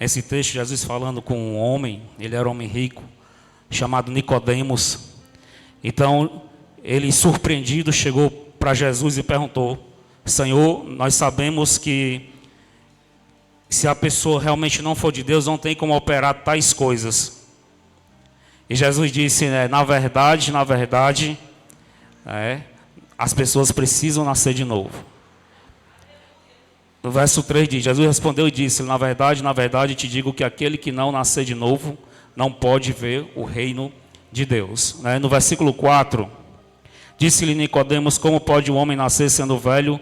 Esse texto, Jesus falando com um homem, ele era um homem rico, chamado Nicodemos. Então, ele surpreendido chegou para Jesus e perguntou: Senhor, nós sabemos que se a pessoa realmente não for de Deus, não tem como operar tais coisas. E Jesus disse, na verdade, as pessoas precisam nascer de novo. No verso 3 diz, Jesus respondeu e disse, na verdade, te digo que aquele que não nascer de novo, não pode ver o reino de Deus. No versículo 4, disse-lhe Nicodemos, como pode o homem nascer sendo velho?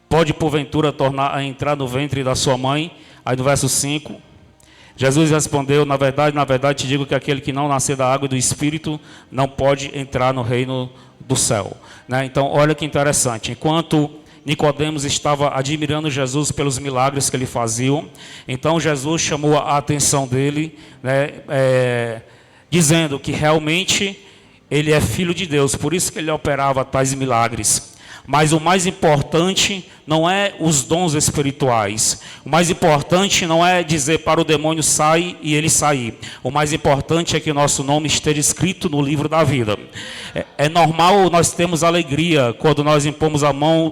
Pode porventura tornar a entrar no ventre da sua mãe? Aí no verso 5, Jesus respondeu, na verdade, te digo que aquele que não nascer da água e do Espírito, não pode entrar no reino do céu. Então, olha que interessante, enquanto Nicodemos estava admirando Jesus pelos milagres que ele fazia, então Jesus chamou a atenção dele, dizendo que realmente ele é filho de Deus, por isso que ele operava tais milagres. Mas o mais importante não é os dons espirituais. O mais importante não é dizer para o demônio sai e ele sair. O mais importante é que o nosso nome esteja escrito no livro da vida. É normal nós termos alegria quando nós impomos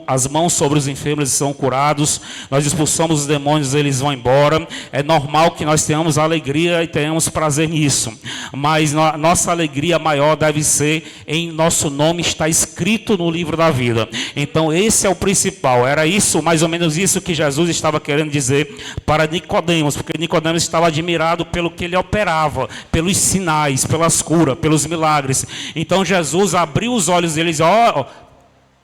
as mãos sobre os enfermos e são curados. Nós expulsamos os demônios e eles vão embora. É normal que nós tenhamos alegria e tenhamos prazer nisso. Mas nossa alegria maior deve ser em nosso nome estar escrito no livro da vida. Então esse é o principal, era isso, mais ou menos isso que Jesus estava querendo dizer para Nicodemos, porque Nicodemos estava admirado pelo que ele operava, pelos sinais, pelas curas, pelos milagres. Então Jesus abriu os olhos deles e disse,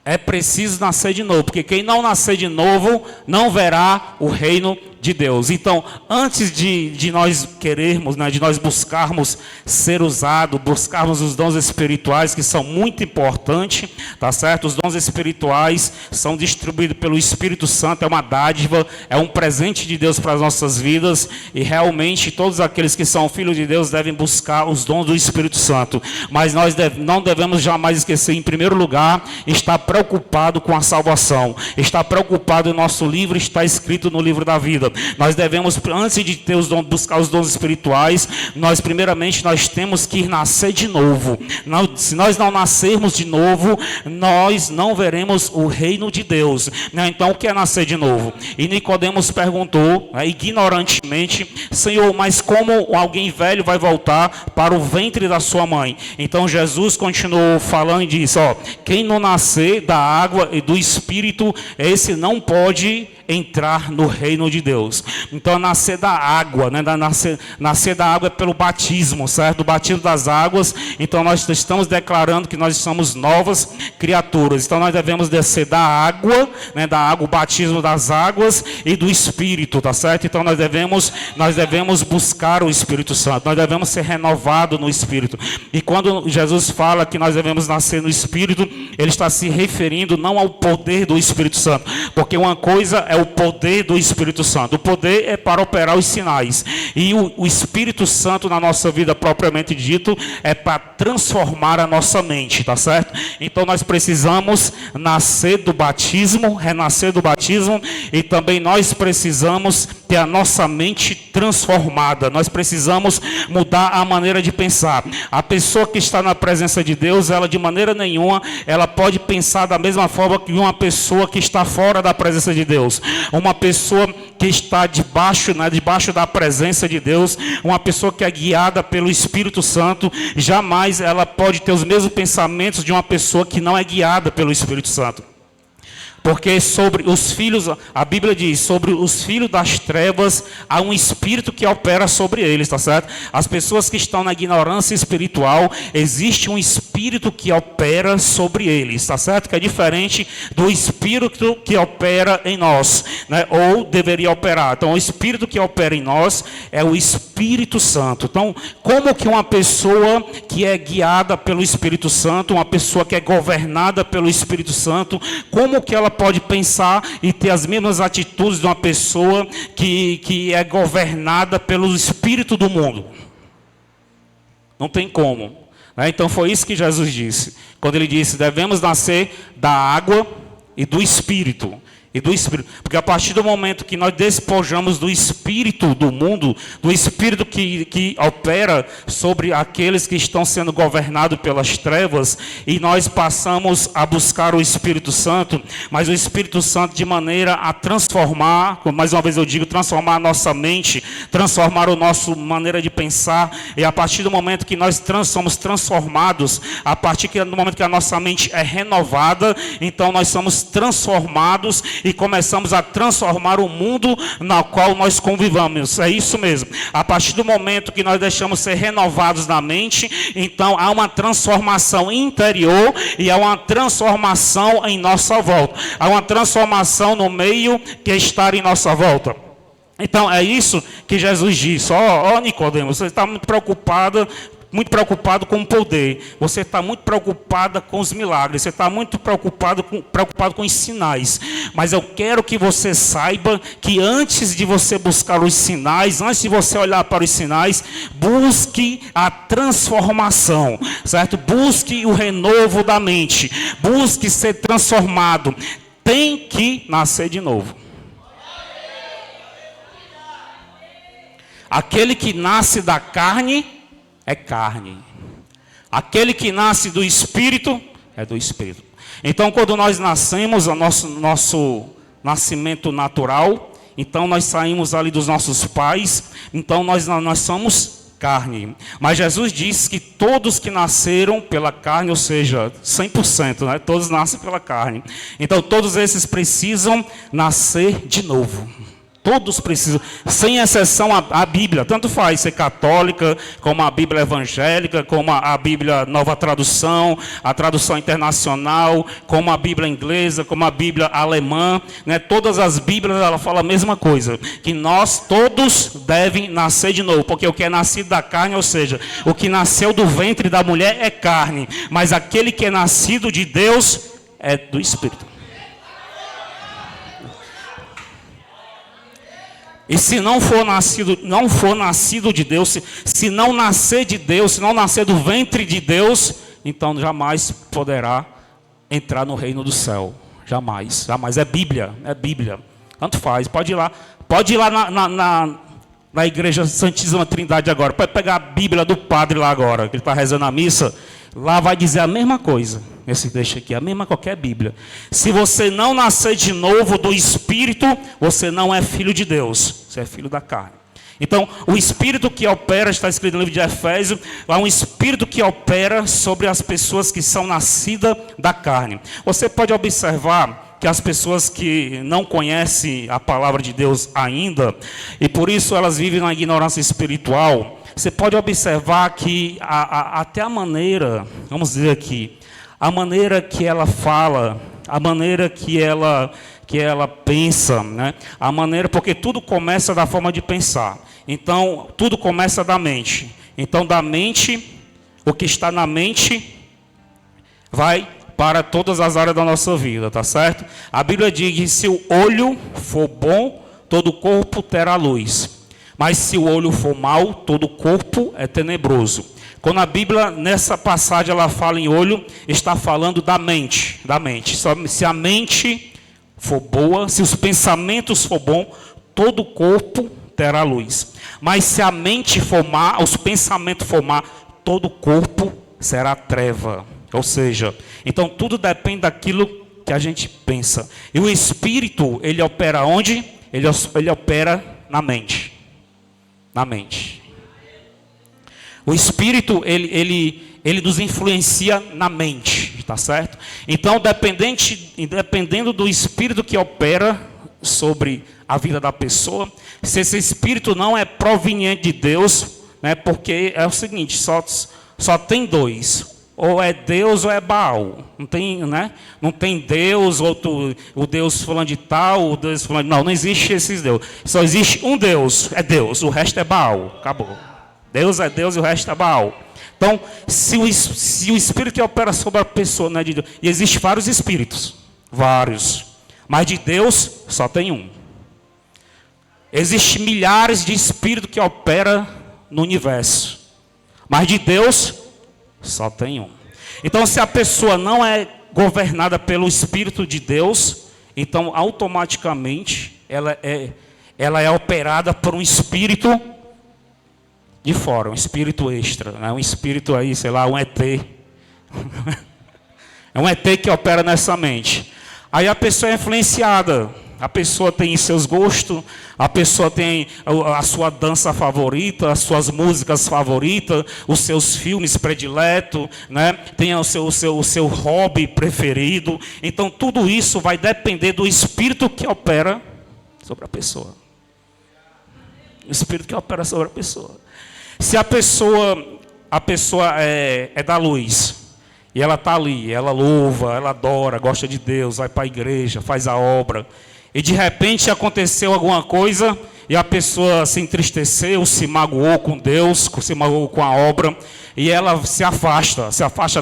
é preciso nascer de novo, porque quem não nascer de novo não verá o reino de Deus. Então, antes de nós querermos, de nós buscarmos ser usado, buscarmos os dons espirituais, que são muito importantes, tá certo? Os dons espirituais são distribuídos pelo Espírito Santo, é uma dádiva, é um presente de Deus para as nossas vidas, e realmente todos aqueles que são filhos de Deus devem buscar os dons do Espírito Santo. Mas nós não devemos jamais esquecer, em primeiro lugar, estar preocupado com a salvação, estar preocupado, o nosso livro está escrito no livro da vida. Nós devemos, antes de ter buscar os dons espirituais, primeiramente nós temos que nascer de novo. Se nós não nascermos de novo, nós não veremos o reino de Deus. Então o que é nascer de novo? E Nicodemos perguntou, ignorantemente, Senhor, mas como alguém velho vai voltar para o ventre da sua mãe? Então Jesus continuou falando e disse, quem não nascer da água e do Espírito, esse não pode entrar no reino de Deus. Então nascer da água, nascer da água é pelo batismo, certo? O batismo das águas. Então nós estamos declarando que nós somos novas criaturas. Então nós devemos descer da água, o batismo das águas e do Espírito, tá certo? Então nós devemos buscar o Espírito Santo. Nós devemos ser renovados no Espírito. E quando Jesus fala que nós devemos nascer no Espírito, ele está se referindo não ao poder do Espírito Santo, porque uma coisa é o poder do Espírito Santo. O poder é para operar os sinais. E o Espírito Santo na nossa vida, propriamente dito, é para transformar a nossa mente, tá certo? Então nós precisamos nascer do batismo, renascer do batismo, e também nós precisamos ter a nossa mente transformada. Nós precisamos mudar a maneira de pensar. A pessoa que está na presença de Deus, ela de maneira nenhuma, ela pode pensar da mesma forma que uma pessoa que está fora da presença de Deus. Uma pessoa que está debaixo da presença de Deus, uma pessoa que é guiada pelo Espírito Santo, jamais ela pode ter os mesmos pensamentos de uma pessoa que não é guiada pelo Espírito Santo. Porque sobre os filhos, a Bíblia diz, sobre os filhos das trevas, há um espírito que opera sobre eles, tá certo? As pessoas que estão na ignorância espiritual, existe um espírito que opera sobre eles, tá certo? Que é diferente do espírito que opera em nós, ou deveria operar. Então, o espírito que opera em nós é o Espírito Santo. Então, como que uma pessoa que é guiada pelo Espírito Santo, uma pessoa que é governada pelo Espírito Santo, como que ela pode pensar e ter as mesmas atitudes de uma pessoa que é governada pelo espírito do mundo? Não tem como. Então foi isso que Jesus disse. Quando ele disse, devemos nascer da água e do Espírito. e do Espírito. Porque a partir do momento que nós despojamos do espírito do mundo, do espírito que opera sobre aqueles que estão sendo governados pelas trevas, e nós passamos a buscar o Espírito Santo, mas o Espírito Santo de maneira a transformar, mais uma vez eu digo, transformar a nossa mente, transformar a nossa maneira de pensar, e a partir do momento que nós somos transformados, a partir do momento que a nossa mente é renovada, então nós somos transformados e começamos a transformar o mundo no qual nós convivamos. É isso mesmo. A partir do momento que nós deixamos ser renovados na mente, então há uma transformação interior e há uma transformação em nossa volta. Há uma transformação no meio que está em nossa volta. Então é isso que Jesus disse. Ó, Nicodemo, você está muito preocupado com o poder, você está muito preocupada com os milagres, você está muito preocupado com os sinais, mas eu quero que você saiba que antes de você buscar os sinais, antes de você olhar para os sinais, busque a transformação, certo? Busque o renovo da mente, busque ser transformado, tem que nascer de novo. Aquele que nasce da carne é carne. Aquele que nasce do Espírito é do Espírito. Então, quando nós nascemos, o nosso nascimento natural, então nós saímos ali dos nossos pais, então nós somos carne. Mas Jesus disse que todos que nasceram pela carne, ou seja, 100%, né? Todos nascem pela carne. Então, todos esses precisam nascer de novo. Todos precisam, sem exceção a Bíblia, tanto faz ser católica, como a Bíblia evangélica, como a Bíblia Nova Tradução, a tradução internacional, como a Bíblia inglesa, como a Bíblia alemã, né? Todas as Bíblias, ela fala a mesma coisa, que nós todos devem nascer de novo, porque o que é nascido da carne, ou seja, o que nasceu do ventre da mulher é carne, mas aquele que é nascido de Deus é do Espírito. E se não for nascido de Deus, se não nascer de Deus, se não nascer do ventre de Deus, então jamais poderá entrar no reino do céu. Jamais. É Bíblia. Tanto faz, pode ir lá na Igreja Santíssima Trindade agora, pode pegar a Bíblia do padre lá agora, que ele está rezando a missa, lá vai dizer a mesma coisa. Esse deixa aqui, a mesma qualquer Bíblia. Se você não nascer de novo do Espírito, você não é filho de Deus, você é filho da carne. Então, o Espírito que opera, está escrito no livro de Efésios, é um Espírito que opera sobre as pessoas que são nascidas da carne. Você pode observar que as pessoas que não conhecem a palavra de Deus ainda, e por isso elas vivem na ignorância espiritual, você pode observar que até a maneira, vamos dizer aqui, a maneira que ela fala, a maneira que ela pensa, né? A maneira, porque tudo começa da forma de pensar. Então, tudo começa da mente. Então, da mente, o que está na mente vai para todas as áreas da nossa vida, tá certo? A Bíblia diz que se o olho for bom, todo o corpo terá luz. Mas se o olho for mau, todo o corpo é tenebroso. Quando a Bíblia, nessa passagem, ela fala em olho, está falando da mente. Se a mente for boa, se os pensamentos for bom, todo o corpo terá luz. Mas se a mente for má, os pensamentos for má, todo o corpo será treva. Ou seja, então tudo depende daquilo que a gente pensa. E o Espírito, ele opera onde? Ele opera na mente. Na mente. O Espírito, ele nos influencia na mente, tá certo? Então, dependendo do Espírito que opera sobre a vida da pessoa, se esse Espírito não é proveniente de Deus, né? Porque é o seguinte, só tem dois, ou é Deus ou é Baal, não tem, né? Não tem Deus, o Deus falando de tal, o Deus falando, não existe esses deuses, só existe um Deus, é Deus, o resto é Baal, acabou. Deus é Deus e o resto é Baal. Então, se o Espírito que opera sobre a pessoa não é de Deus, e existem vários Espíritos, vários, mas de Deus só tem um. Existem milhares de Espíritos que operam no universo, mas de Deus só tem um. Então, se a pessoa não é governada pelo Espírito de Deus, Então, automaticamente, ela é operada por um espírito de fora, um espírito extra, né? Um espírito aí, sei lá, um ET. É um ET que opera nessa mente. Aí a pessoa é influenciada, a pessoa tem seus gostos, a pessoa tem a sua dança favorita, as suas músicas favoritas, os seus filmes prediletos, né? Tem o seu hobby preferido. Então tudo isso vai depender do espírito que opera sobre a pessoa. O espírito que opera sobre a pessoa. Se a pessoa é da luz, e ela está ali, ela louva, ela adora, gosta de Deus, vai para a igreja, faz a obra, e de repente aconteceu alguma coisa, e a pessoa se entristeceu, se magoou com Deus, se magoou com a obra, e ela se afasta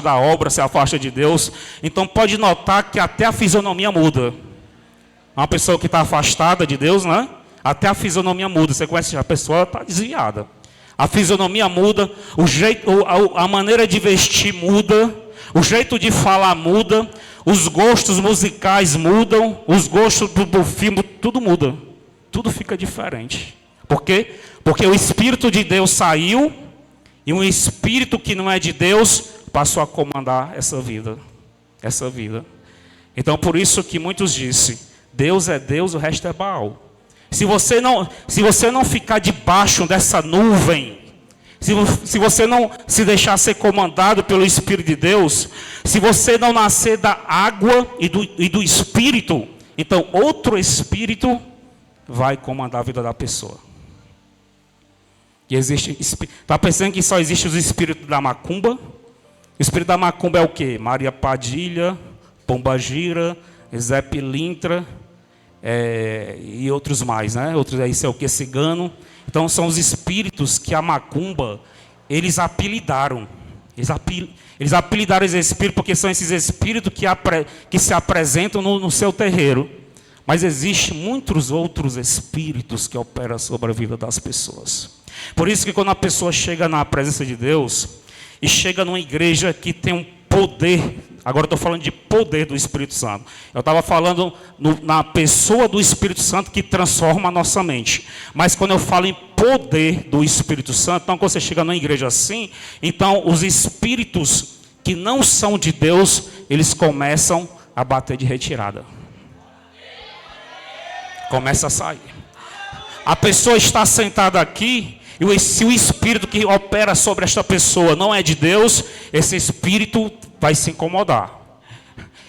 da obra, se afasta de Deus. Então pode notar que até a fisionomia muda. Uma pessoa que está afastada de Deus, né? Até a fisionomia muda. Você conhece, a pessoa está desviada. A fisionomia muda, a maneira de vestir muda, o jeito de falar muda, os gostos musicais mudam, os gostos do filme, tudo muda. Tudo fica diferente. Por quê? Porque o Espírito de Deus saiu e um Espírito que não é de Deus passou a comandar essa vida. Essa vida. Então, por isso que muitos dizem, Deus é Deus, o resto é Baal. Se você não ficar debaixo dessa nuvem, se você não se deixar ser comandado pelo Espírito de Deus, se você não nascer da água e do Espírito, então outro Espírito vai comandar a vida da pessoa. Está pensando que só existe os espíritos da macumba? O espírito da macumba é o quê? Maria Padilha, Pombagira, Zé Pilintra, e outros mais, né? Outros aí, sei o que, cigano. Então são os espíritos que a macumba, eles apelidaram. Eles apelidaram esse espírito porque são esses espíritos que se apresentam no seu terreiro. Mas existem muitos outros espíritos que operam sobre a vida das pessoas. Por isso que quando a pessoa chega na presença de Deus, e chega numa igreja que tem um poder, agora estou falando de poder do Espírito Santo. Eu estava falando na pessoa do Espírito Santo que transforma a nossa mente. Mas quando eu falo em poder do Espírito Santo, então quando você chega numa igreja assim, então os espíritos que não são de Deus, eles começam a bater de retirada. Começa a sair. A pessoa está sentada aqui, e se o espírito que opera sobre esta pessoa não é de Deus, esse espírito vai se incomodar.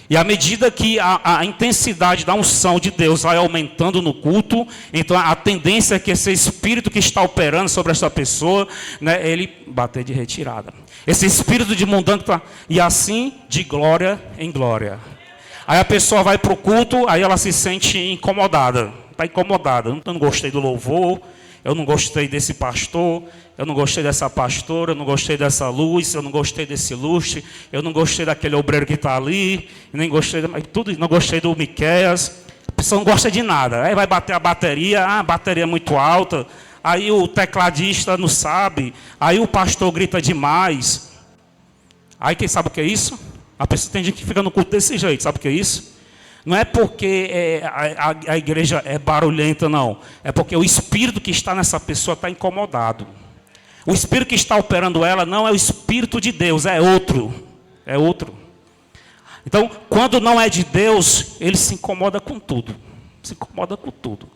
E à medida que a intensidade da unção de Deus vai aumentando no culto, então a tendência é que esse espírito que está operando sobre esta pessoa, né, ele bater de retirada. Esse espírito de mundano, e assim de glória em glória. Aí a pessoa vai para o culto, aí ela se sente incomodada. Está incomodada. Eu não gostei do louvor, eu não gostei desse pastor, eu não gostei dessa pastora, eu não gostei dessa luz, eu não gostei desse lustre, eu não gostei daquele obreiro que está ali, nem gostei tudo, não gostei do Miqueias. A pessoa não gosta de nada. Aí vai bater a bateria é muito alta, aí o tecladista não sabe, aí o pastor grita demais. Aí quem sabe o que é isso? A pessoa tem gente que fica no culto desse jeito, sabe o que é isso? Não é porque a igreja é barulhenta, não. É porque o espírito que está nessa pessoa está incomodado. O espírito que está operando ela não é o espírito de Deus, é outro. É outro. Então, quando não é de Deus, ele se incomoda com tudo. Se incomoda com tudo.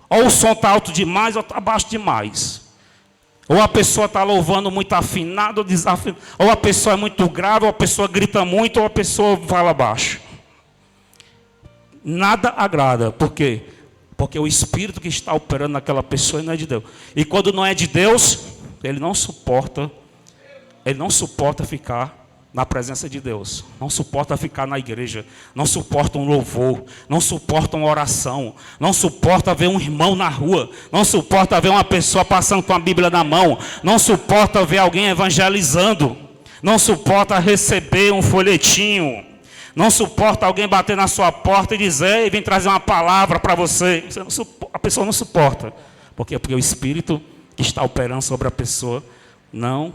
Ou o som está alto demais, ou está baixo demais. Ou a pessoa está louvando muito afinado, ou desafinado. Ou a pessoa é muito grave, ou a pessoa grita muito, ou a pessoa fala baixo. Nada agrada. Por quê? Porque o espírito que está operando naquela pessoa não é de Deus. E quando não é de Deus, ele não suporta ficar na presença de Deus. Não suporta ficar na igreja. Não suporta um louvor. Não suporta uma oração. Não suporta ver um irmão na rua. Não suporta ver uma pessoa passando com a Bíblia na mão. Não suporta ver alguém evangelizando. Não suporta receber um folhetinho. Não suporta alguém bater na sua porta e dizer, vem trazer uma palavra para você. A pessoa não suporta. Por quê? Porque o espírito que está operando sobre a pessoa não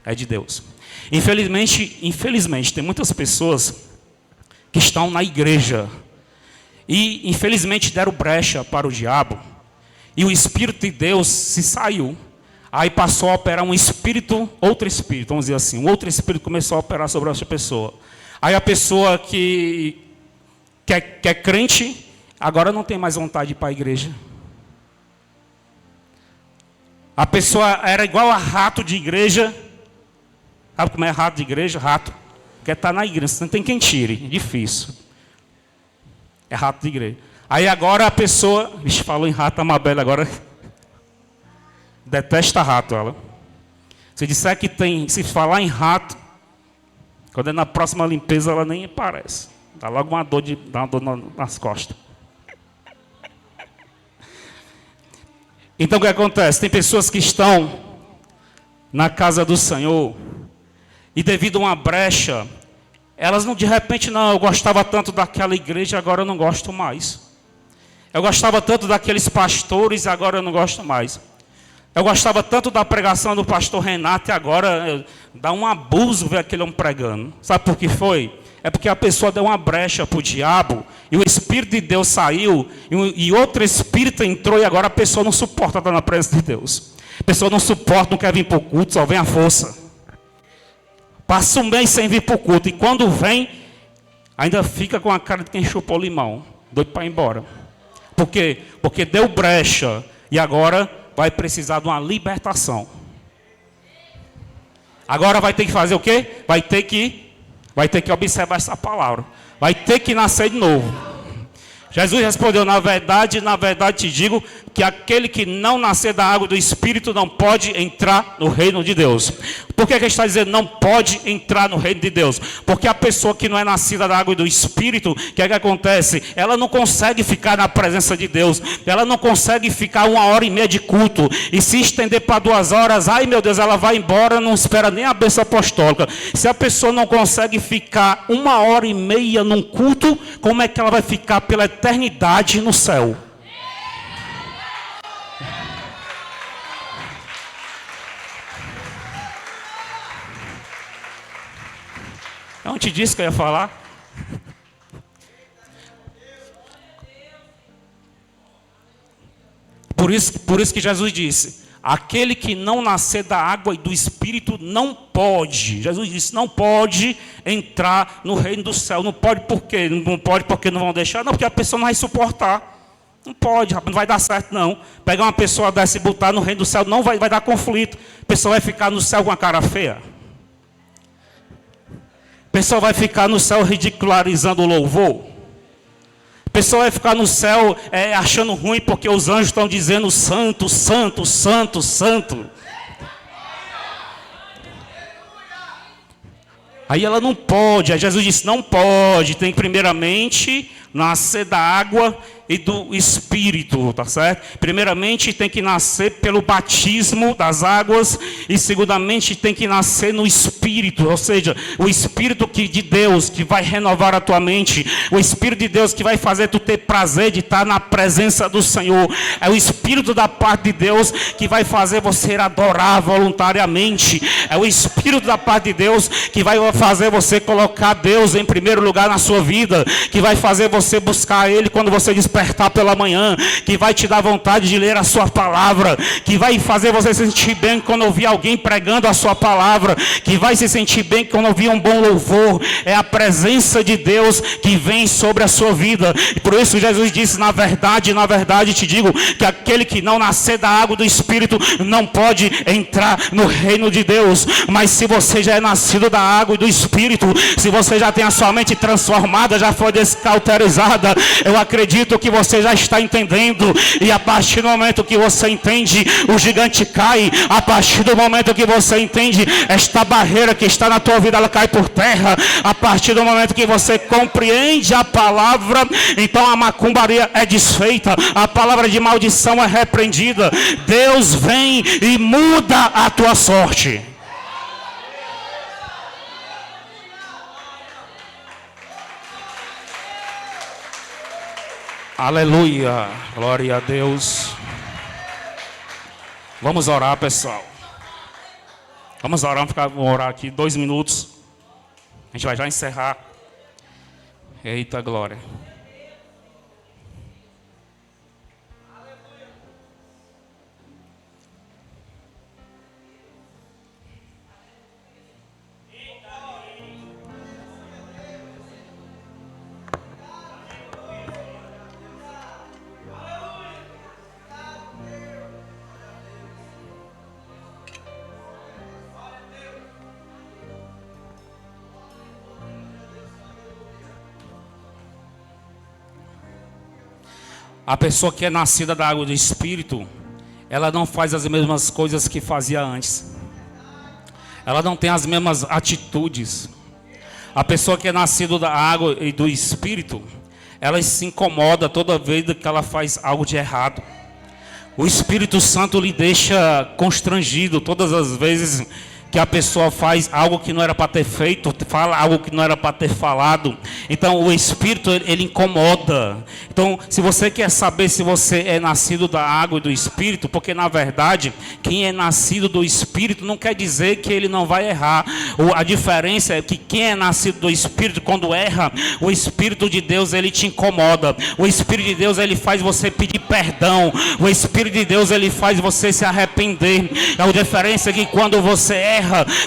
é de Deus. Infelizmente, tem muitas pessoas que estão na igreja E infelizmente deram brecha para o diabo. E o Espírito de Deus se saiu. Aí passou a operar um espírito, outro espírito, vamos dizer assim. Um outro espírito começou a operar sobre essa pessoa. Aí a pessoa que é crente, agora não tem mais vontade de ir para a igreja. A pessoa era igual a rato de igreja. Sabe como é rato de igreja? Rato. Quer estar na igreja, não tem quem tire. Difícil. É rato de igreja. Aí agora a pessoa... Vixe, falou em rato, a Mabel agora... Detesta rato, ela. Se disser que tem... Se falar em rato... Quando é na próxima limpeza, ela nem aparece. Dá logo uma dor nas costas. Então o que acontece? Tem pessoas que estão na casa do Senhor e devido a uma brecha, elas não de repente, não, eu gostava tanto daquela igreja, agora eu não gosto mais. Eu gostava tanto daqueles pastores, agora eu não gosto mais. Eu gostava tanto da pregação do pastor Renato e agora dá um abuso ver aquele homem pregando. Sabe por que foi? É porque a pessoa deu uma brecha para o diabo e o Espírito de Deus saiu e outro Espírito entrou e agora a pessoa não suporta estar na presença de Deus. A pessoa não suporta, não quer vir para o culto, só vem a força. Passa um mês sem vir para o culto e quando vem, ainda fica com a cara de quem chupou limão, doido para ir embora. Por quê? Porque deu brecha e agora vai precisar de uma libertação. Agora vai ter que fazer o quê? Vai ter que observar essa palavra. Vai ter que nascer de novo. Jesus respondeu, na verdade te digo que aquele que não nascer da água do Espírito não pode entrar no reino de Deus. Por que ele está dizendo não pode entrar no reino de Deus? Porque a pessoa que não é nascida da água e do Espírito, o que é que acontece? Ela não consegue ficar na presença de Deus. Ela não consegue ficar 1h30 de culto. E se estender para 2 horas, ai meu Deus, ela vai embora, não espera nem a bênção apostólica. Se a pessoa não consegue ficar 1h30 num culto, como é que ela vai ficar pela eternidade no céu? Eu não te disse que eu ia falar? Por isso que Jesus disse, aquele que não nascer da água e do Espírito não pode. Jesus disse, não pode entrar no reino do céu. Não pode por quê? Não pode porque não vão deixar? Não, porque a pessoa não vai suportar. Não pode, não vai dar certo não. Pegar uma pessoa dessa e botar no reino do céu, não vai dar conflito. A pessoa vai ficar no céu com a cara feia. A pessoa vai ficar no céu ridicularizando o louvor. A pessoa vai ficar no céu achando ruim porque os anjos estão dizendo santo, santo, santo, santo. Aí ela não pode, aí Jesus disse, não pode, tem que primeiramente nascer da água e do Espírito, tá certo? Primeiramente tem que nascer pelo batismo das águas e segundamente tem que nascer no Espírito, ou seja, o Espírito de Deus que vai renovar a tua mente, o Espírito de Deus que vai fazer tu ter prazer de estar na presença do Senhor, é o Espírito da parte de Deus que vai fazer você adorar voluntariamente, é o Espírito da parte de Deus que vai fazer você colocar Deus em primeiro lugar na sua vida, que vai fazer você buscar Ele quando você despertar pela manhã, que vai te dar vontade de ler a sua palavra, que vai fazer você se sentir bem quando ouvir alguém pregando a sua palavra, que vai se sentir bem quando ouvir um bom louvor. É a presença de Deus que vem sobre a sua vida. E por isso Jesus disse, na verdade te digo que aquele que não nascer da água do Espírito não pode entrar no reino de Deus. Mas se você já é nascido da água e do Espírito, se você já tem a sua mente transformada, já foi descauterizada, eu acredito que você já está entendendo, e a partir do momento que você entende, o gigante cai. A partir do momento que você entende, esta barreira que está na tua vida, ela cai por terra. A partir do momento que você compreende a palavra, então a macumbaria é desfeita, a palavra de maldição é repreendida. Deus vem e muda a tua sorte. Aleluia, glória a Deus. Vamos orar, pessoal. Vamos orar, vamos orar aqui 2 minutos. A gente vai já encerrar. Eita glória. A pessoa que é nascida da água do Espírito, ela não faz as mesmas coisas que fazia antes. Ela não tem as mesmas atitudes. A pessoa que é nascida da água e do Espírito, ela se incomoda toda vez que ela faz algo de errado. O Espírito Santo lhe deixa constrangido todas as vezes que a pessoa faz algo que não era para ter feito, fala algo que não era para ter falado. Então o Espírito, ele incomoda. Então, se você quer saber se você é nascido da água e do Espírito, porque na verdade, quem é nascido do Espírito não quer dizer que ele não vai errar. A diferença é que quem é nascido do Espírito, quando erra, o Espírito de Deus, ele te incomoda. O Espírito de Deus, ele faz você pedir perdão. O Espírito de Deus, ele faz você se arrepender. A diferença é que quando você erra,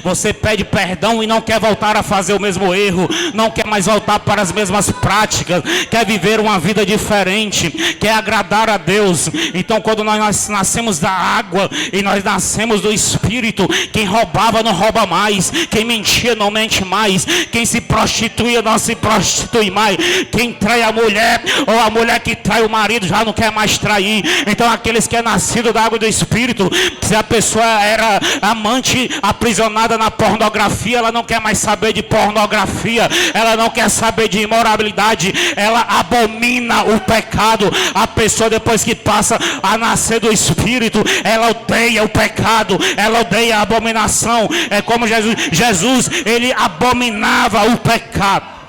você pede perdão e não quer voltar a fazer o mesmo erro, não quer mais voltar para as mesmas práticas, quer viver uma vida diferente, quer agradar a Deus. Então, quando nós nascemos da água e nós nascemos do Espírito, quem roubava não rouba mais, quem mentia não mente mais, quem se prostituía não se prostitui mais, quem trai a mulher ou a mulher que trai o marido já não quer mais trair. Então, aqueles que é nascido da água e do Espírito, se a pessoa era amante, aprisionada na pornografia, ela não quer mais saber de pornografia, ela não quer saber de imoralidade, ela abomina o pecado. A pessoa, depois que passa a nascer do Espírito, ela odeia o pecado, ela odeia a abominação. É como Jesus, ele abominava o pecado.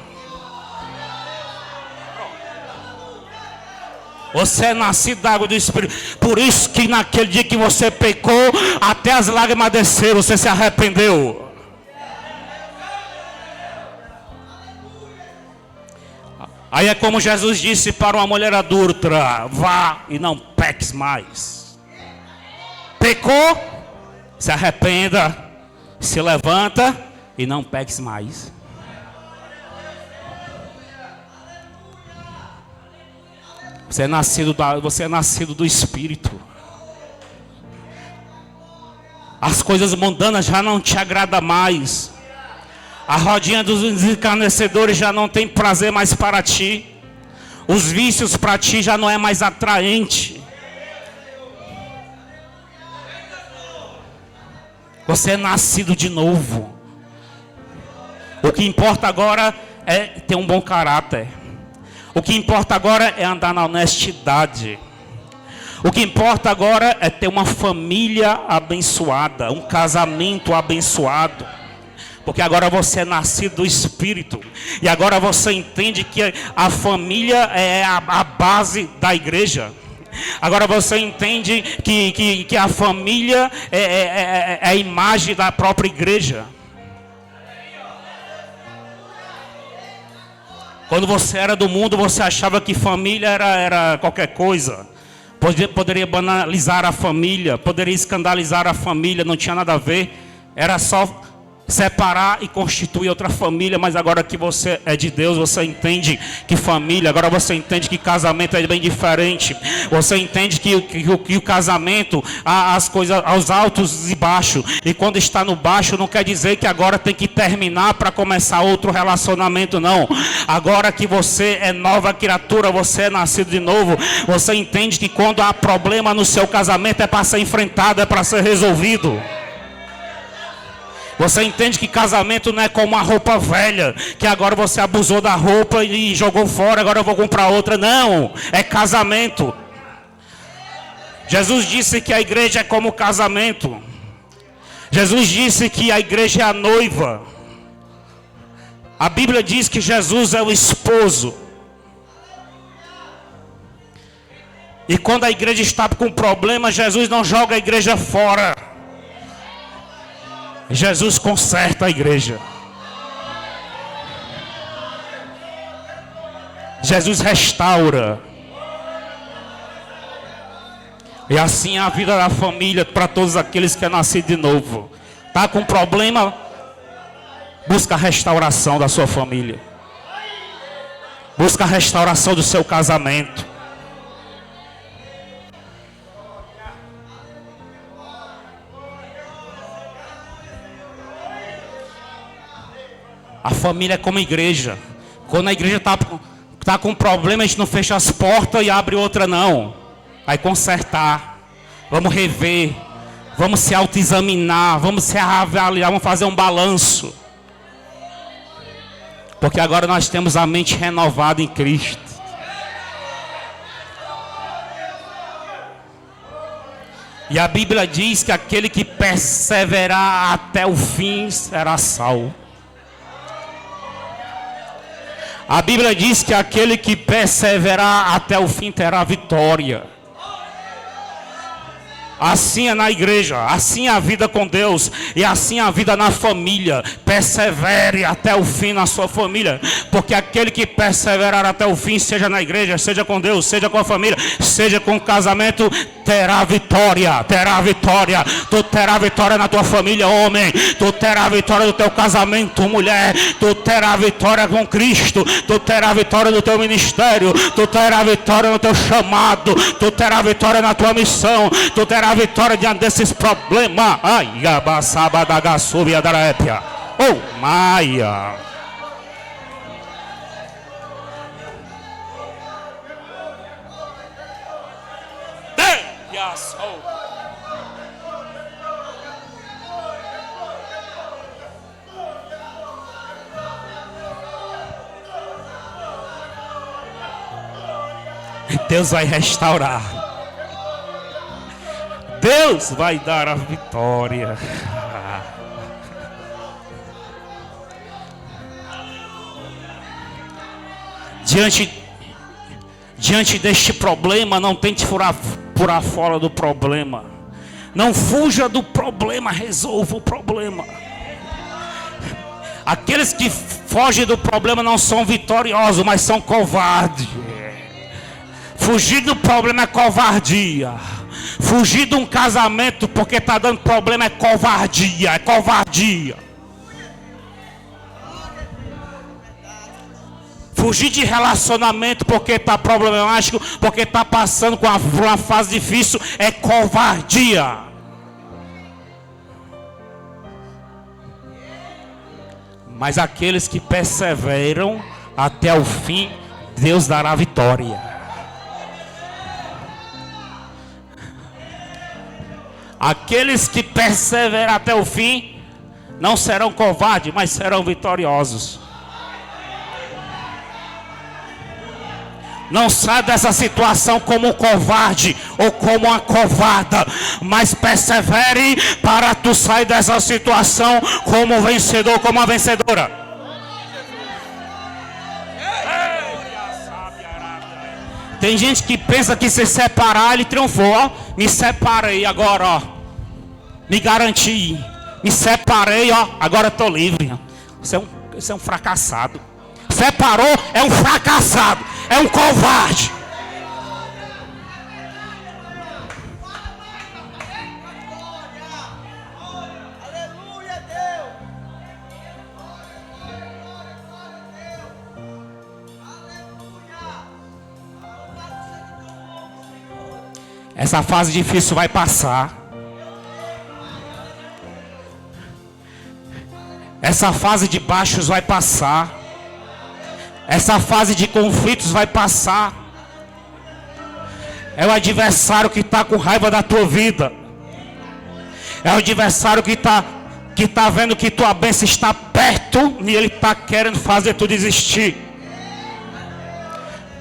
Você é nascido da água do Espírito. Por isso que naquele dia que você pecou, até as lágrimas desceram, você se arrependeu. Aí é como Jesus disse para uma mulher adulta: vá e não peques mais. Pecou? Se arrependa, se levanta e não peques mais. Você é nascido do Espírito. As coisas mundanas já não te agradam mais. A rodinha dos encarnecedores já não tem prazer mais para ti. Os vícios para ti já não é mais atraente. Você é nascido de novo. O que importa agora é ter um bom caráter. O que importa agora é andar na honestidade. O que importa agora é ter uma família abençoada, um casamento abençoado. Porque agora você é nascido do Espírito. E agora você entende que a família é a base da igreja. Agora você entende que a família é a imagem da própria igreja. Quando você era do mundo, você achava que família era qualquer coisa. Poderia banalizar a família, poderia escandalizar a família, não tinha nada a ver. Era só separar e constituir outra família. Mas agora que você é de Deus, você entende que família, agora você entende que casamento é bem diferente. Você entende que o casamento, as coisas aos altos e baixos. E quando está no baixo, não quer dizer que agora tem que terminar para começar outro relacionamento, não. Agora que você é nova criatura, você é nascido de novo, você entende que quando há problema no seu casamento é para ser enfrentado, é para ser resolvido. Você entende que casamento não é como uma roupa velha, que agora você abusou da roupa e jogou fora, agora eu vou comprar outra. Não, é casamento. Jesus disse que a igreja é como casamento. Jesus disse que a igreja é a noiva. A Bíblia diz que Jesus é o esposo. E quando a igreja está com problema, Jesus não joga a igreja fora. Jesus conserta a igreja. Jesus restaura. E assim é a vida da família para todos aqueles que é nascido de novo. Está com problema? Busca a restauração da sua família. Busca a restauração do seu casamento. A família é como igreja. Quando a igreja está Está com problema, a gente não fecha as portas e abre outra não. Vai consertar. Vamos rever. Vamos se autoexaminar. Vamos se avaliar. Vamos fazer um balanço. Porque agora nós temos a mente renovada em Cristo. E a Bíblia diz que aquele que perseverar até o fim será salvo. A Bíblia diz que aquele que perseverar até o fim terá vitória. Assim é na igreja, assim é a vida com Deus e assim é a vida na família. Persevere até o fim na sua família, porque aquele que perseverar até o fim, seja na igreja, seja com Deus, seja com a família, seja com o casamento, terá vitória, terá vitória. Tu terá vitória na tua família, homem. Tu terá vitória no teu casamento, mulher. Tu terá vitória com Cristo. Tu terá vitória no teu ministério. Tu terá vitória no teu chamado. Tu terá vitória na tua missão. Tu terá vitória diante desses problemas. Ai, abaçaba da gasúbia da épia. Oh, Maia. Deus vai restaurar. Deus vai dar a vitória. Diante deste problema, não tente furar fora do problema. Não fuja do problema, resolva o problema. Aqueles que fogem do problema não são vitoriosos, mas são covardes. Fugir do problema é covardia. Fugir de um casamento porque está dando problema é covardia. É covardia. Fugir de relacionamento porque está problemático, porque está passando por uma fase difícil, é covardia. Mas aqueles que perseveram até o fim, Deus dará vitória. Aqueles que perseveram até o fim não serão covardes, mas serão vitoriosos. Não saia dessa situação como um covarde ou como uma covarda, mas persevere para tu sair dessa situação como um vencedor, como uma vencedora. Tem gente que pensa que se separar ele triunfou, ó. Me separei agora, ó. Me garanti, me separei, ó. Agora estou livre. Você é um fracassado. Separou, é um fracassado, é um covarde. Essa fase difícil vai passar. Essa fase de baixos vai passar. Essa fase de conflitos vai passar. É o adversário que está com raiva da tua vida. É o adversário que está vendo que tua bênção está perto e ele está querendo fazer tu desistir.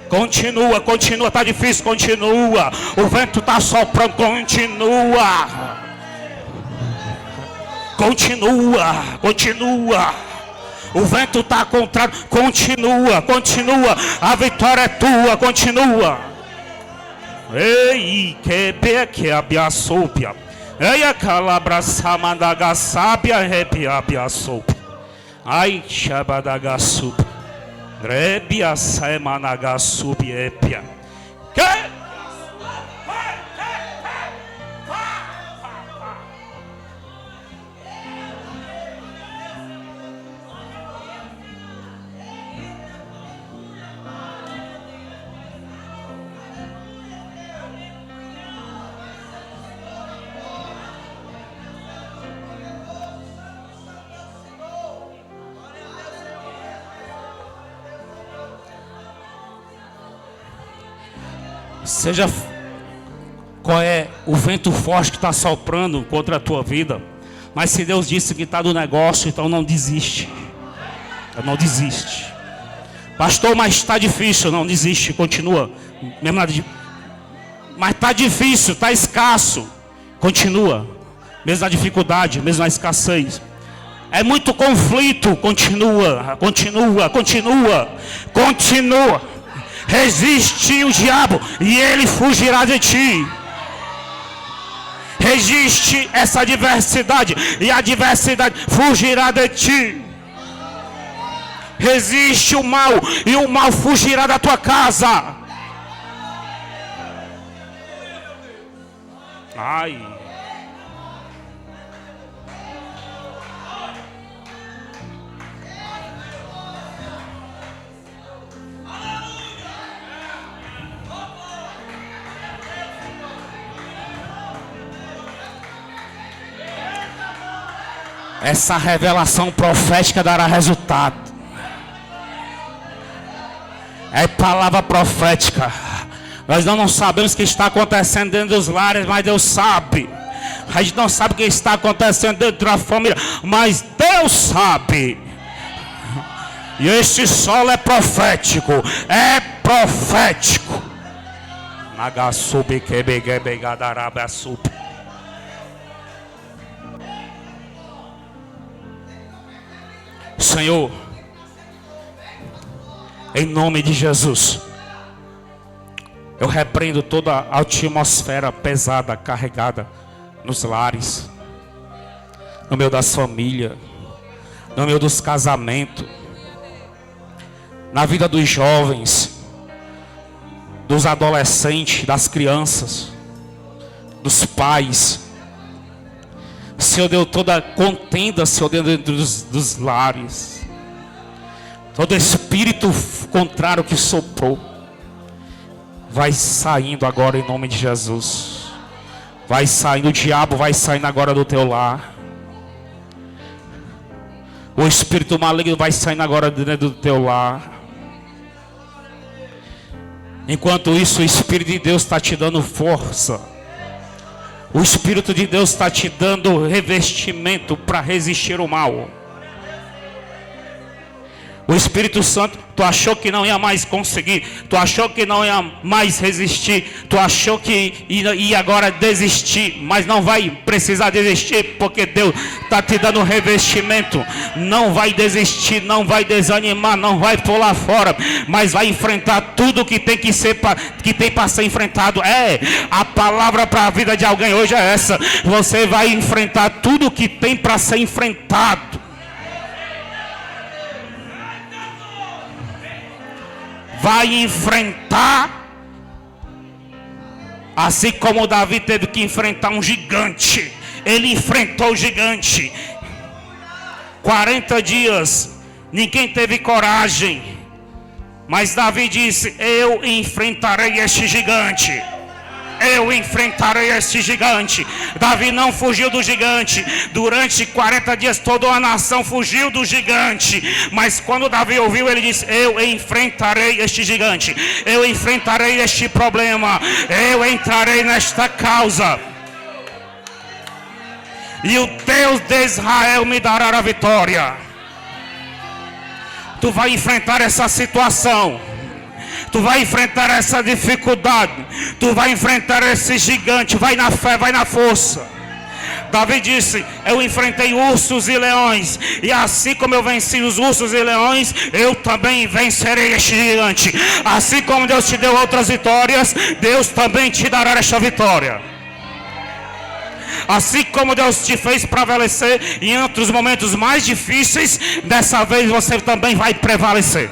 Continua, continua, está difícil, continua. O vento está soprando, continua. Continua, continua. O vento está contrário, continua, continua. A vitória é tua, continua. Ei, que beque abiaçúpia. Ei, a calabraçama da gaçábia, repiabiaçúpia. Ai, xabadagaçúpia. Rebia semanagasubiepia. Que? Seja qual é o vento forte que está soprando contra a tua vida. Mas se Deus disse que está no negócio, então não desiste. Não desiste. Pastor, mas está difícil. Não desiste, continua. Mesmo mas está difícil, está escasso. Continua. Mesmo na dificuldade, mesmo na escassez. É muito conflito. Continua, continua, continua. Continua. Resiste o diabo e ele fugirá de ti. Resiste essa adversidade e a adversidade fugirá de ti. Resiste o mal e o mal fugirá da tua casa. Ai. Essa revelação profética dará resultado. É palavra profética. Nós não sabemos o que está acontecendo dentro dos lares, mas Deus sabe. A gente não sabe o que está acontecendo dentro da família, mas Deus sabe. E este solo é profético. É profético. Senhor, em nome de Jesus, eu repreendo toda a atmosfera pesada, carregada nos lares, no meio das famílias, no meio dos casamentos, na vida dos jovens, dos adolescentes, das crianças, dos pais. Senhor, deu toda contenda, Senhor, dentro dos lares. Todo espírito contrário que soprou vai saindo agora em nome de Jesus. Vai saindo, o diabo vai saindo agora do teu lar. O espírito maligno vai saindo agora dentro do teu lar. Enquanto isso, o Espírito de Deus está te dando força. O Espírito de Deus está te dando revestimento para resistir ao mal. O Espírito Santo, tu achou que não ia mais conseguir, tu achou que não ia mais resistir, tu achou que ia agora desistir, mas não vai precisar desistir, porque Deus está te dando revestimento. Não vai desistir, não vai desanimar, não vai pular fora, mas vai enfrentar tudo que tem que ser, que tem para ser enfrentado. A palavra para a vida de alguém hoje é essa: você vai enfrentar tudo que tem para ser enfrentado. Vai enfrentar, assim como Davi teve que enfrentar um gigante. Ele enfrentou o gigante. 40 dias, ninguém teve coragem. Mas Davi disse: eu enfrentarei este gigante. Eu enfrentarei este gigante. Davi não fugiu do gigante. Durante 40 dias toda a nação fugiu do gigante. Mas quando Davi ouviu, ele disse: eu enfrentarei este gigante. Eu enfrentarei este problema. Eu entrarei nesta causa. E o Deus de Israel me dará a vitória. Tu vai enfrentar essa situação. Tu vai enfrentar essa dificuldade. Tu vai enfrentar esse gigante. Vai na fé, vai na força. Davi disse: eu enfrentei ursos e leões, e assim como eu venci os ursos e leões, eu também vencerei este gigante. Assim como Deus te deu outras vitórias, Deus também te dará esta vitória. Assim como Deus te fez prevalecer em outros momentos mais difíceis, dessa vez você também vai prevalecer.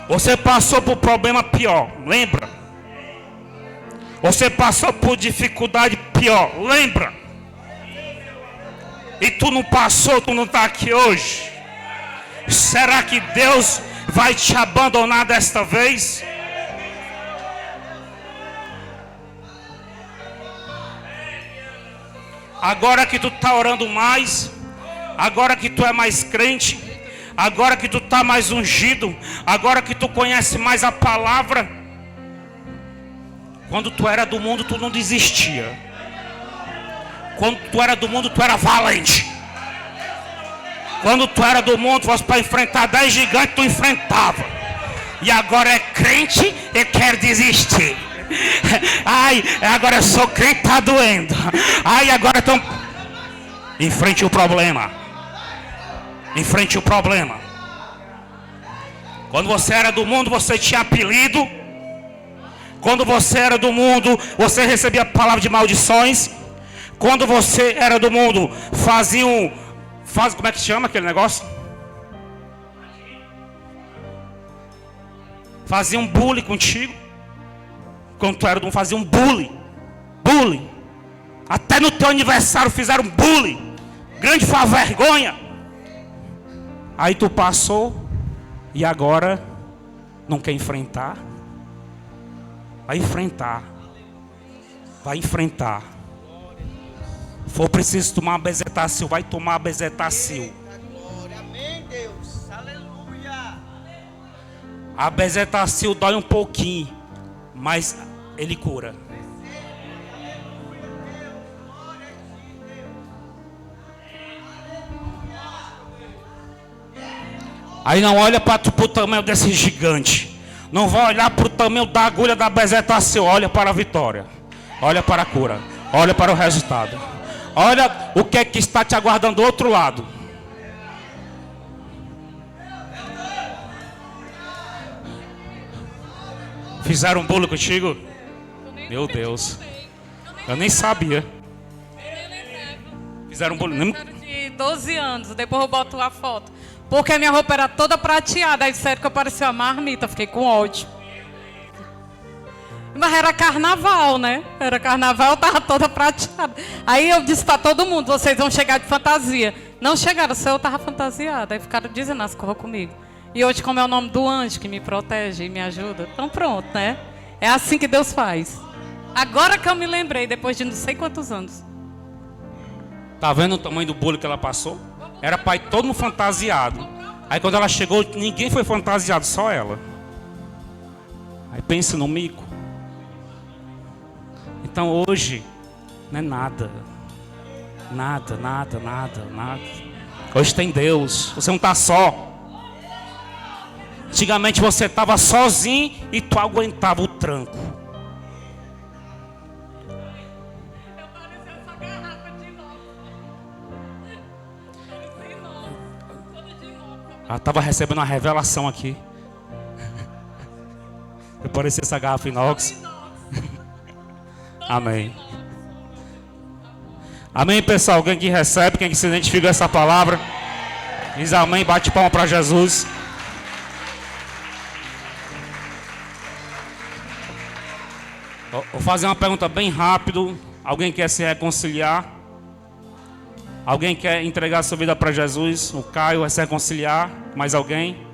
Você passou por problema pior, lembra? Você passou por dificuldade pior, lembra? E tu não passou, tu não está aqui hoje. Será que Deus vai te abandonar desta vez? Agora que tu está orando mais, agora que tu é mais crente, agora que tu está mais ungido, agora que tu conhece mais a palavra. Quando tu era do mundo, tu não desistia. Quando tu era do mundo, tu era valente. Quando tu era do mundo, fosse para enfrentar 10 gigantes, tu enfrentava. E agora é crente e quer desistir. Ai, agora eu sou crente, tá doendo. Ai, agora estão... Enfrente o problema. Enfrente o problema. Quando você era do mundo, você tinha apelido. Quando você era do mundo, você recebia palavra de maldições. Quando você era do mundo, como é que chama aquele negócio? Faziam bullying contigo. Quando tu era do mundo, faziam bullying. Bullying. Até no teu aniversário fizeram bullying. Grande vergonha. Aí tu passou e agora não quer enfrentar? Vai enfrentar. Vai enfrentar. For preciso tomar uma bezetacil, vai tomar a bezetacil. Amém, Deus. Aleluia. A bezetacil dói um pouquinho, mas ele cura. Aí não olha para o tamanho desse gigante. Não vai olhar para o tamanho da agulha da bezetacil. Olha para a vitória. Olha para a cura. Olha para o resultado. Olha o que é que está te aguardando do outro lado. Fizeram um bolo contigo? Meu Deus. Eu nem sabia. Fizeram um bolo. De 12 anos, depois eu boto a foto. Porque minha roupa era toda prateada. Aí disseram que eu parecia uma marmita. Fiquei com ódio. Mas era carnaval, né? Era carnaval, eu tava toda prateada. Aí eu disse pra todo mundo, vocês vão chegar de fantasia. Não chegaram, só eu tava fantasiada. Aí ficaram dizendo as coisas comigo. E hoje, como é o nome do anjo que me protege e me ajuda, então pronto, né? É assim que Deus faz. Agora que eu me lembrei, depois de não sei quantos anos. Tá vendo o tamanho do bolo que ela passou? Era pai todo mundo fantasiado. Aí quando ela chegou, ninguém foi fantasiado, só ela. Aí pensa no mico. Então hoje não é nada. Nada, nada, nada, nada. Hoje tem Deus. Você não está só. Antigamente você estava sozinho e tu aguentava o tranco. Ela estava recebendo uma revelação aqui. Eu parecia essa garrafa inox. Amém. Amém, pessoal. Alguém que recebe, quem que se identifica com essa palavra, diz amém, bate palma para Jesus. Vou fazer uma pergunta bem rápido. Alguém quer se reconciliar? Alguém quer entregar sua vida para Jesus? O Caio vai se reconciliar. Mais alguém?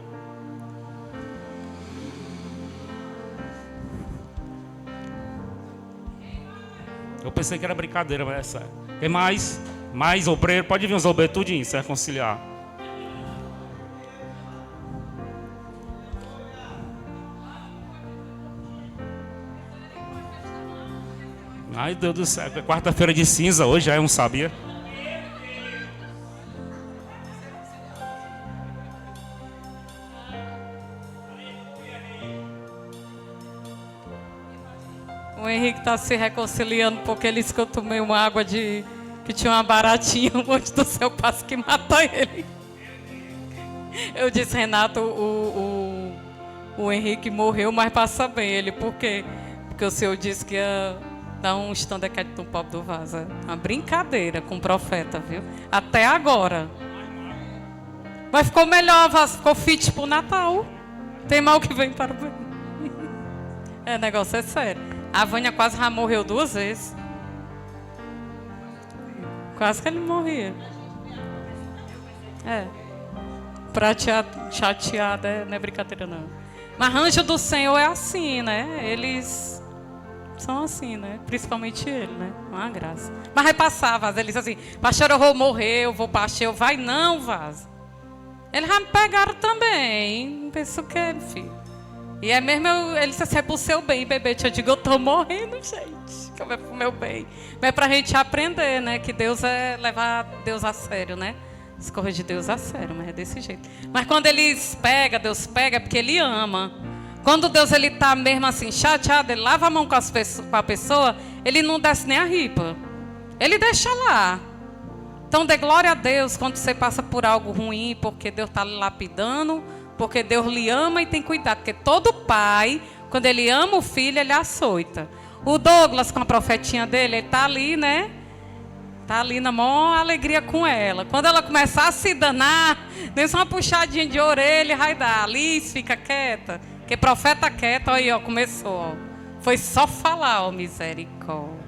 Eu pensei que era brincadeira, mas é sério. Tem mais? Mais obreiro? Pode vir os obreiros tudinho, se reconciliar. Ai, Deus do céu. É quarta-feira de cinza hoje, já eu não sabia. O Henrique está se reconciliando porque ele disse que eu tomei uma água que tinha uma baratinha, um monte do céu, quase que matou ele. Eu disse, Renato, o Henrique morreu, mas passa bem. Ele, por quê? Porque o Senhor disse que ia dar um stand-up no pobre do vaso. Uma brincadeira com o profeta, viu? Até agora. Mas ficou melhor, vaso, ficou fit pro Natal. Tem mal que vem para o bem. É, negócio é sério. A Vânia quase já morreu 2 vezes. Quase que ele morria. É. Prateado, chateada, não é brincadeira não. Mas anjo do Senhor é assim, né? Eles são assim, né? Principalmente ele, né? Uma graça. Mas vai passar, Vaza. Ele diz assim, pastor, eu vou morrer, eu vou pastor. Vai não, Vaza. Eles já me pegaram também. Não penso o quê, filho? E é mesmo, ele disse assim, é pro seu bem, bebê. Eu digo, eu tô morrendo, gente. Como é pro meu bem. Mas é pra gente aprender, né? Que Deus é levar Deus a sério, né? As coisas de Deus a sério, mas é desse jeito. Mas quando eles pegam, Deus pega, é porque Ele ama. Quando Deus ele tá mesmo assim, chateado, Ele lava a mão com a pessoa, Ele não desce nem a ripa. Ele deixa lá. Então dê glória a Deus quando você passa por algo ruim, porque Deus está lhe lapidando, porque Deus lhe ama e tem cuidado. Porque todo pai, quando ele ama o filho, ele açoita. O Douglas, com a profetinha dele, ele está ali, né? Está ali na maior alegria com ela. Quando ela começar a se danar, dê só uma puxadinha de orelha, vai dar. Alice, fica quieta. Porque profeta quieto, aí, ó, começou, ó. Foi só falar, ó, misericórdia.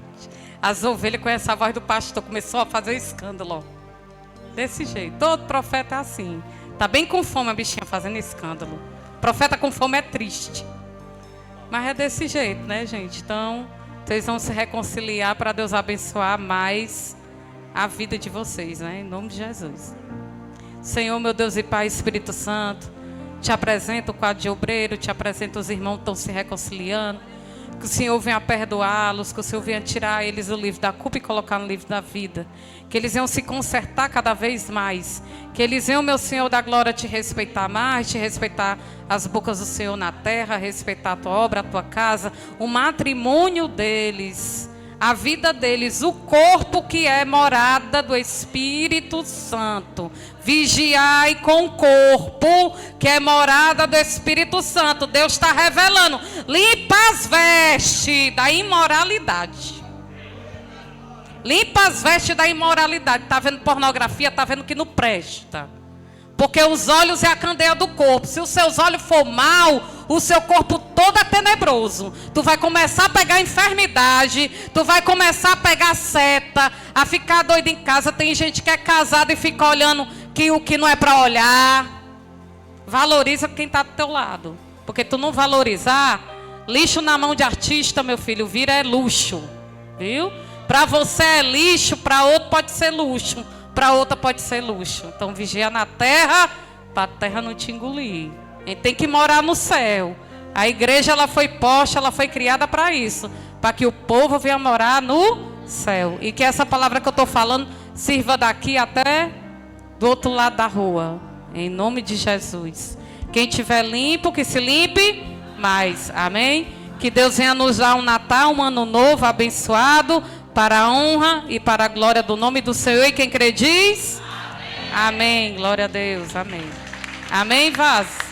As ovelhas conhecem a voz do pastor, começou a fazer escândalo, ó. Desse jeito. Todo profeta é assim. Tá bem com fome a bichinha fazendo escândalo. Profeta com fome é triste. Mas é desse jeito, né, gente? Então, vocês vão se reconciliar para Deus abençoar mais a vida de vocês, né? Em nome de Jesus. Senhor, meu Deus e Pai, Espírito Santo, te apresento o quadro de obreiro, te apresento os irmãos que estão se reconciliando. Que o Senhor venha perdoá-los, que o Senhor venha tirar eles do livro da culpa e colocar no livro da vida. Que eles venham se consertar cada vez mais. Que eles venham, meu Senhor da glória, te respeitar mais, te respeitar as bocas do Senhor na terra, respeitar a tua obra, a tua casa, o matrimônio deles, a vida deles, o corpo que é morada do Espírito Santo. Vigiai com o corpo que é morada do Espírito Santo. Deus está revelando. Limpa as vestes da imoralidade. Limpa as vestes da imoralidade. Está vendo pornografia, está vendo que não presta. Porque os olhos é a candeia do corpo. Se os seus olhos for mal, o seu corpo todo é tenebroso. Tu vai começar a pegar enfermidade, tu vai começar a pegar seta, a ficar doido em casa. Tem gente que é casada e fica olhando que o que não é para olhar. Valoriza quem está do teu lado. Porque tu não valorizar, lixo na mão de artista, meu filho, vira é luxo. Viu? Para você é lixo, para outro pode ser luxo. Para outra pode ser luxo. Então vigia na terra, para a terra não te engolir. A gente tem que morar no céu. A igreja ela foi posta, ela foi criada para isso. Para que o povo venha morar no céu. E que essa palavra que eu estou falando sirva daqui até do outro lado da rua. Em nome de Jesus. Quem tiver limpo, que se limpe mais. Amém? Que Deus venha nos dar um Natal, um ano novo abençoado, para a honra e para a glória do nome do Senhor. E quem crê diz? Amém. Amém. Glória a Deus. Amém. Amém, Vaz.